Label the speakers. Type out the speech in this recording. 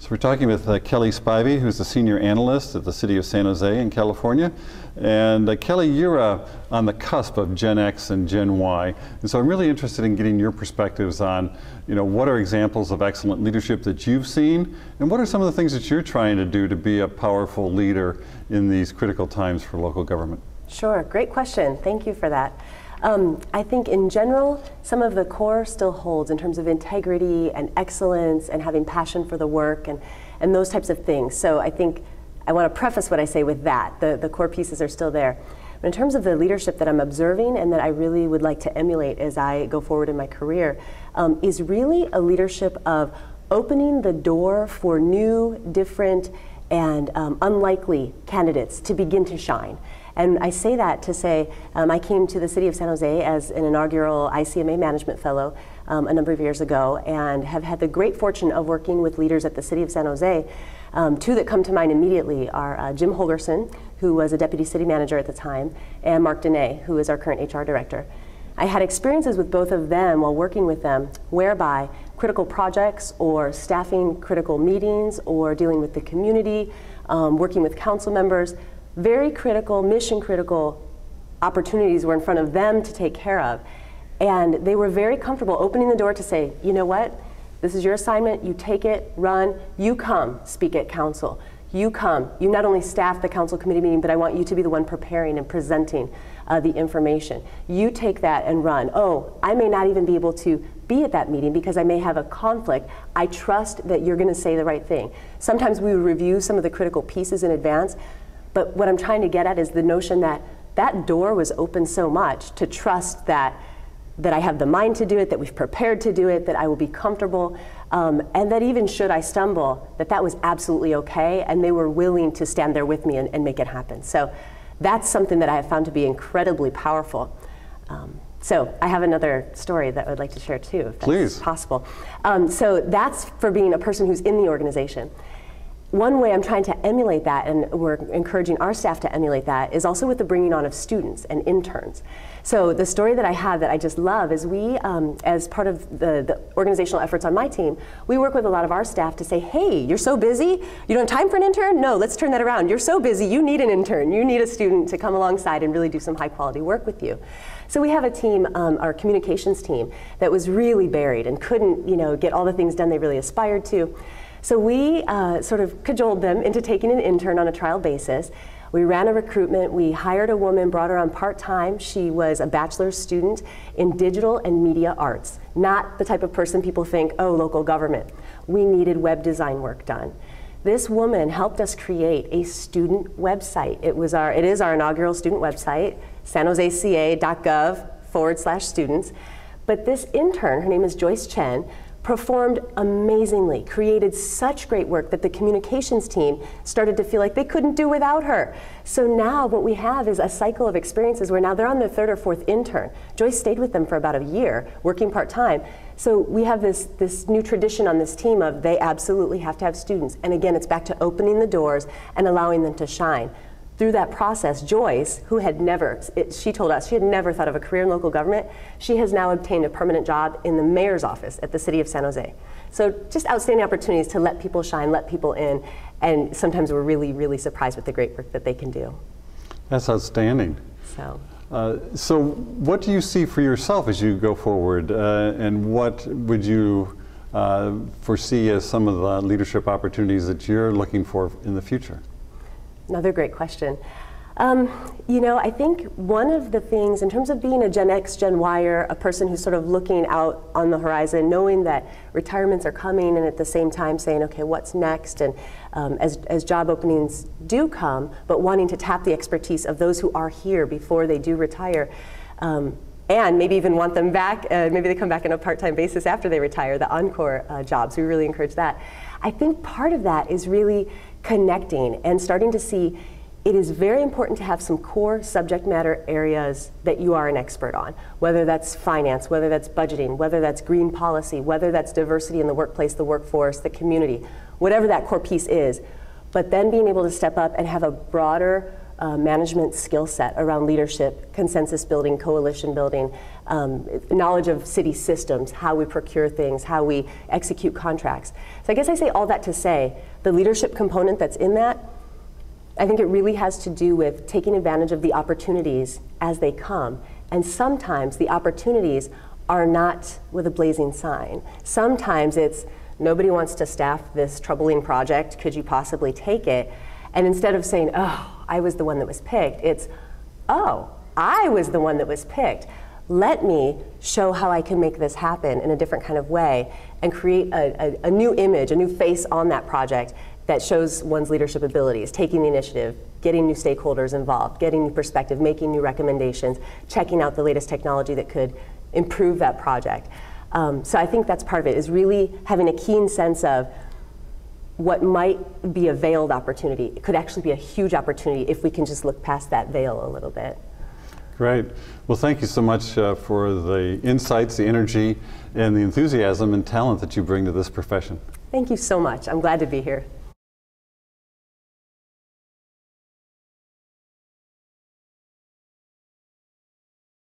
Speaker 1: So we're talking with Kelly Spivey, who's the senior analyst at the city of San Jose in California. And Kelly, you're on the cusp of Gen X and Gen Y. And so I'm really interested in getting your perspectives on, what are examples of excellent leadership that you've seen, and what are some of the things that you're trying to do to be a powerful leader in these critical times for local government?
Speaker 2: Sure, great question. Thank you for that. I think in general, some of the core still holds in terms of integrity and excellence and having passion for the work and those types of things. So I think I want to preface what I say with that. The core pieces are still there. But in terms of the leadership that I'm observing and that I really would like to emulate as I go forward in my career is really a leadership of opening the door for new, different, and unlikely candidates to begin to shine. And I say that to say, I came to the city of San Jose as an inaugural ICMA management fellow a number of years ago, and have had the great fortune of working with leaders at the city of San Jose. Two that come to mind immediately are Jim Holgerson, who was a deputy city manager at the time, and Mark Dene, who is our current HR director. I had experiences with both of them while working with them, whereby critical projects or staffing critical meetings or dealing with the community, working with council members, very critical, mission critical opportunities were in front of them to take care of. And they were very comfortable opening the door to say, you know what, this is your assignment, you take it, run, you come speak at council. You come, you not only staff the council committee meeting, but I want you to be the one preparing and presenting the information. You take that and run. Oh, I may not even be able to be at that meeting because I may have a conflict. I trust that you're going to say the right thing. Sometimes we would review some of the critical pieces in advance, but what I'm trying to get at is the notion that that door was open so much to trust that I have the mind to do it, that we've prepared to do it, that I will be comfortable, and that even should I stumble, that was absolutely okay, and they were willing to stand there with me and make it happen. So that's something that I have found to be incredibly powerful. So I have another story that I would like to share too, if that's possible. So that's for being a person who's in the organization. One way I'm trying to emulate that, and we're encouraging our staff to emulate that, is also with the bringing on of students and interns. So the story that I have that I just love is we, as part of the organizational efforts on my team, we work with a lot of our staff to say, hey, you're so busy, you don't have time for an intern? No, let's turn that around. You're so busy, you need an intern. You need a student to come alongside and really do some high quality work with you. So we have a team, our communications team, that was really buried and couldn't get all the things done they really aspired to. So we sort of cajoled them into taking an intern on a trial basis. We ran a recruitment. We hired a woman, brought her on part-time. She was a bachelor's student in digital and media arts, not the type of person people think, oh, local government. We needed web design work done. This woman helped us create a student website. It is our inaugural student website, sanjoseca.gov/students. But this intern, her name is Joyce Chen, performed amazingly, created such great work that the communications team started to feel like they couldn't do without her. So now what we have is a cycle of experiences where now they're on their third or fourth intern. Joyce stayed with them for about a year, working part-time. So we have this new tradition on this team of they absolutely have to have students. And again, it's back to opening the doors and allowing them to shine. Through that process, Joyce, who had never, she told us she had never thought of a career in local government, she has now obtained a permanent job in the mayor's office at the city of San Jose. So just outstanding opportunities to let people shine, let people in, and sometimes we're really, really surprised with the great work that they can do.
Speaker 1: That's outstanding. So what do you see for yourself as you go forward, and what would you foresee as some of the leadership opportunities that you're looking for in the future?
Speaker 2: Another great question. I think one of the things, in terms of being a Gen X, Gen Y-er, a person who's sort of looking out on the horizon, knowing that retirements are coming and at the same time saying, okay, what's next? And as job openings do come, but wanting to tap the expertise of those who are here before they do retire, and maybe even want them back, maybe they come back on a part-time basis after they retire, the encore jobs, we really encourage that. I think part of that is really connecting and starting to see it is very important to have some core subject matter areas that you are an expert on, whether that's finance, whether that's budgeting, whether that's green policy, whether that's diversity in the workplace, the workforce, the community, whatever that core piece is. But then being able to step up and have a broader management skill set around leadership, consensus building, coalition building, knowledge of city systems, how we procure things, how we execute contracts. So I guess I say all that to say the leadership component that's in that, I think it really has to do with taking advantage of the opportunities as they come. And sometimes the opportunities are not with a blazing sign. Sometimes it's, nobody wants to staff this troubling project, could you possibly take it? And instead of saying, oh, I was the one that was picked, it's, oh, I was the one that was picked. Let me show how I can make this happen in a different kind of way and create a new image, a new face on that project that shows one's leadership abilities, taking the initiative, getting new stakeholders involved, getting new perspective, making new recommendations, checking out the latest technology that could improve that project. So I think that's part of it, is really having a keen sense of what might be a veiled opportunity. It could actually be a huge opportunity if we can just look past that veil a little bit.
Speaker 1: Great. Well, thank you so much for the insights, the energy, and the enthusiasm and talent that you bring to this profession.
Speaker 2: Thank you so much. I'm glad to be here.